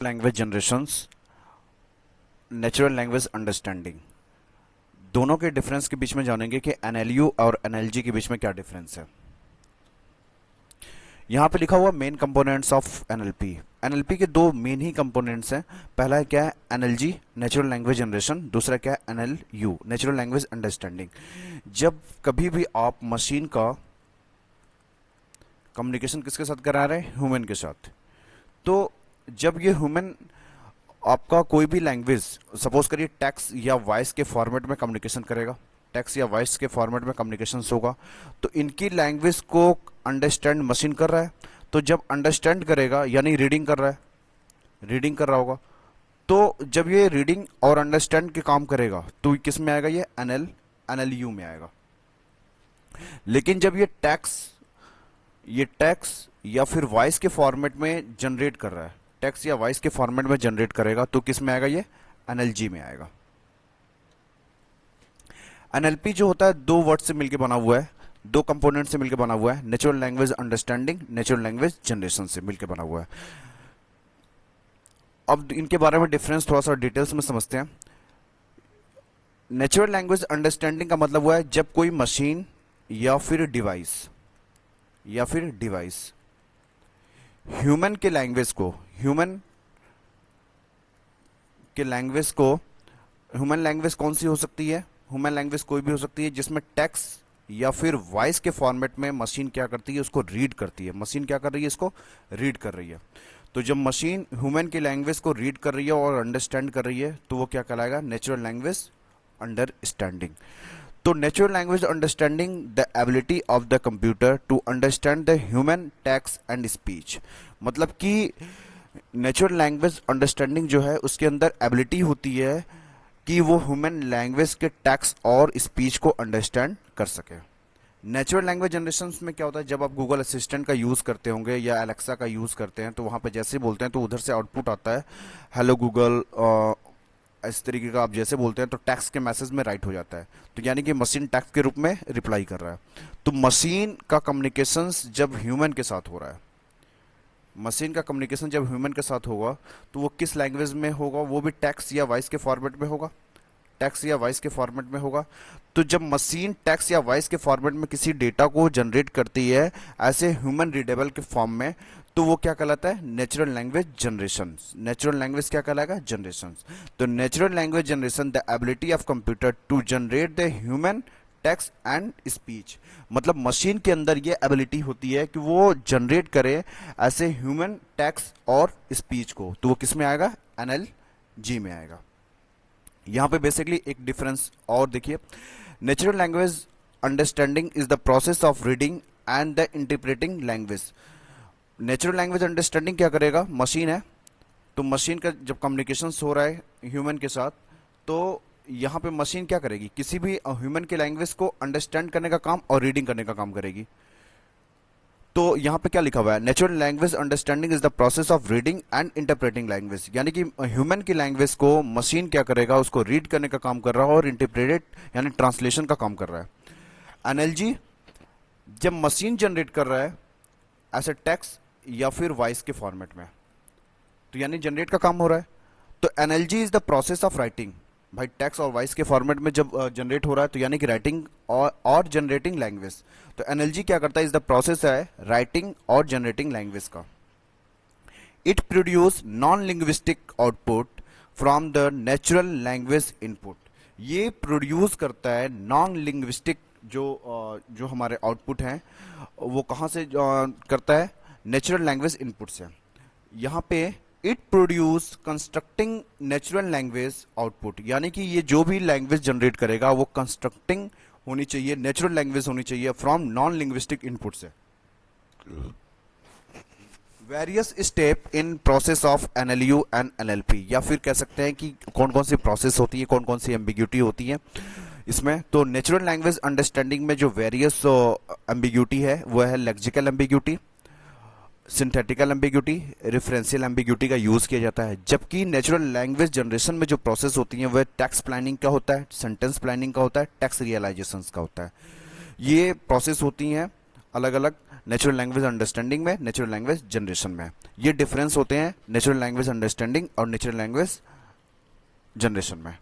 Language generations, natural language understanding, दोनों के difference के बीच में जानेंगे कि एनएलयू और एनएलजी के बीच में क्या डिफरेंस है। यहाँ पे लिखा हुआ main components of NLP. NLP के दो मेन ही कंपोनेंट्स हैं। पहला है क्या है, एनएलजी नेचुरल लैंग्वेज जनरेशन। दूसरा क्या है, एनएलयू नेचुरल लैंग्वेज अंडरस्टैंडिंग। जब कभी भी आप मशीन का कम्युनिकेशन किसके साथ करा रहे हैं, ह्यूमन के साथ, तो जब ये ह्यूमन आपका कोई भी लैंग्वेज, सपोज करिए टेक्स्ट या वॉइस के फॉर्मेट में कम्युनिकेशन करेगा, टेक्स्ट या वॉइस के फॉर्मेट में कम्युनिकेशन होगा, तो इनकी लैंग्वेज को अंडरस्टैंड मशीन कर रहा है। तो जब अंडरस्टैंड करेगा यानी रीडिंग कर रहा है, रीडिंग कर रहा होगा, तो जब ये रीडिंग और अंडरस्टैंड के काम करेगा तो किस में आएगा, ये एनएलयू में आएगा। लेकिन जब ये टेक्स्ट या फिर वॉइस के फॉर्मेट में जनरेट कर रहा है, टेक्स्ट या वॉइस के फॉर्मेट में जनरेट करेगा, तो किस में आएगा, ये एनएलजी में आएगा। एनएलपी जो होता है दो वर्ड से मिलकर बना हुआ है, दो कंपोनेंट से मिलकर बना हुआ है, natural language understanding, natural language generation से मिलकर बना हुआ है। अब इनके बारे में डिफरेंस थोड़ा सा डिटेल्स में समझते हैं। नेचुरल लैंग्वेज अंडरस्टैंडिंग का मतलब हुआ है जब कोई मशीन या फिर डिवाइस ह्यूमन के लैंग्वेज को ह्यूमन लैंग्वेज कौन सी हो सकती है, ह्यूमन लैंग्वेज कोई भी हो सकती है जिसमें टेक्स्ट या फिर वॉइस के फॉर्मेट में मशीन क्या करती है, उसको रीड करती है। मशीन क्या कर रही है, इसको रीड कर रही है। तो जब मशीन ह्यूमन की लैंग्वेज को रीड कर रही है और अंडरस्टैंड कर रही है, तो वो क्या कहलाएगा, नेचुरल लैंग्वेज अंडरस्टैंडिंग। तो natural language understanding the ability of the computer to understand the human text and speech. मतलब कि नेचुरल लैंग्वेज अंडरस्टैंडिंग जो है उसके अंदर एबिलिटी होती है कि वो ह्यूमन लैंग्वेज के टेक्स्ट और स्पीच को अंडरस्टैंड कर सके। नेचुरल लैंग्वेज जनरेशन में क्या होता है, जब आप गूगल असिस्टेंट का यूज़ करते होंगे या एलेक्सा का यूज़ करते हैं, तो वहाँ पे जैसे बोलते हैं तो उधर से आउटपुट आता है हेलो गूगल, इस तरीके का आप जैसे बोलते हैं तो टेक्स्ट के मैसेज में राइट हो जाता है। तो यानी कि मशीन टेक्स्ट के रूप में रिप्लाई कर रहा है। तो मशीन का कम्युनिकेशन जब ह्यूमन के साथ हो रहा है, मशीन का कम्युनिकेशन जब ह्यूमन के साथ होगा, तो वो किस लैंग्वेज में होगा, वो भी टेक्स्ट या वॉइस के फॉर्मेट में होगा, टेक्स्ट या वॉइस के फॉर्मेट में होगा। तो जब मशीन टेक्स्ट या वॉइस के फॉर्मेट में किसी डेटा को जनरेट करती है ऐसे ह्यूमन रीडेबल के फॉर्म में, तो वो क्या कहलाता है, natural language generation. Natural language क्या कहलाएगा, जनरेशन। तो natural language generation the ability of computer to generate the human text and speech. मतलब मशीन के अंदर ये एबिलिटी होती है कि वो जनरेट करे ऐसे ह्यूमन टेक्स्ट और स्पीच को, तो वो किस में आएगा, एनएलजी में आएगा। यहां पे बेसिकली एक डिफरेंस और देखिए, natural language understanding is the process of reading and the interpreting language. Natural language understanding क्या करेगा, मशीन है, तो मशीन का जब कम्युनिकेशन हो रहा है ह्यूमन के साथ, तो यहाँ पे मशीन क्या करेगी, किसी भी ह्यूमन की लैंग्वेज को अंडरस्टैंड करने का काम और रीडिंग करने का काम करेगी। तो यहाँ पे क्या लिखा हुआ है, natural language understanding is the process of reading and interpreting language. यानी कि ह्यूमन की लैंग्वेज को मशीन क्या करेगा, उसको रीड करने का काम कर रहा है और इंटरप्रेट यानी ट्रांसलेशन का काम कर रहा है। एनएलजी जब मशीन जनरेट कर रहा है ऐसे टेक्स्ट या फिर वॉइस के फॉर्मेट में, तो यानी जनरेट का काम हो रहा है। तो NLG is the process of writing. भाई टेक्स्ट और वॉइस के फॉर्मेट में जब जनरेट हो रहा है तो यानी कि राइटिंग और जनरेटिंग लैंग्वेज। तो एनएलजी क्या करता है, इज द प्रोसेस है राइटिंग और जनरेटिंग लैंग्वेज का। It produce non linguistic output from the natural language input. ये प्रोड्यूस करता है नॉन लिंग्विस्टिक जो हमारे आउटपुट हैं, वो कहाँ से करता है, नेचुरल लैंग्वेज इनपुट से। यहाँ पे it produce constructing natural language output, यानी कि ये जो भी लैंग्वेज जनरेट करेगा वो कंस्ट्रक्टिंग होनी चाहिए, नेचुरल लैंग्वेज होनी चाहिए फ्रॉम नॉन लिंग्विस्टिक इनपुट से। Various step in process of NLU and NLP, या फिर कह सकते हैं कि कौन कौन सी प्रोसेस होती है, कौन कौन सी एम्बिग्यूटी होती है इसमें। तो नेचुरल लैंग्वेज अंडरस्टैंडिंग में जो वेरियस एम्बिग्यूटी है वो है lexical ambiguity, synthetical ambiguity, referential ambiguity का यूज किया जाता है। जबकि नेचुरल लैंग्वेज जनरेशन में जो प्रोसेस होती हैं वह टेक्स्ट प्लानिंग का होता है, सेंटेंस प्लानिंग का होता है, टेक्स्ट रियलाइजेशन का होता है। ये प्रोसेस होती हैं अलग अलग नेचुरल लैंग्वेज अंडरस्टैंडिंग में, नेचुरल लैंग्वेज जनरेशन में। ये डिफरेंस होते हैं नेचुरल लैंग्वेज अंडरस्टैंडिंग और नेचुरल लैंग्वेज जनरेशन में।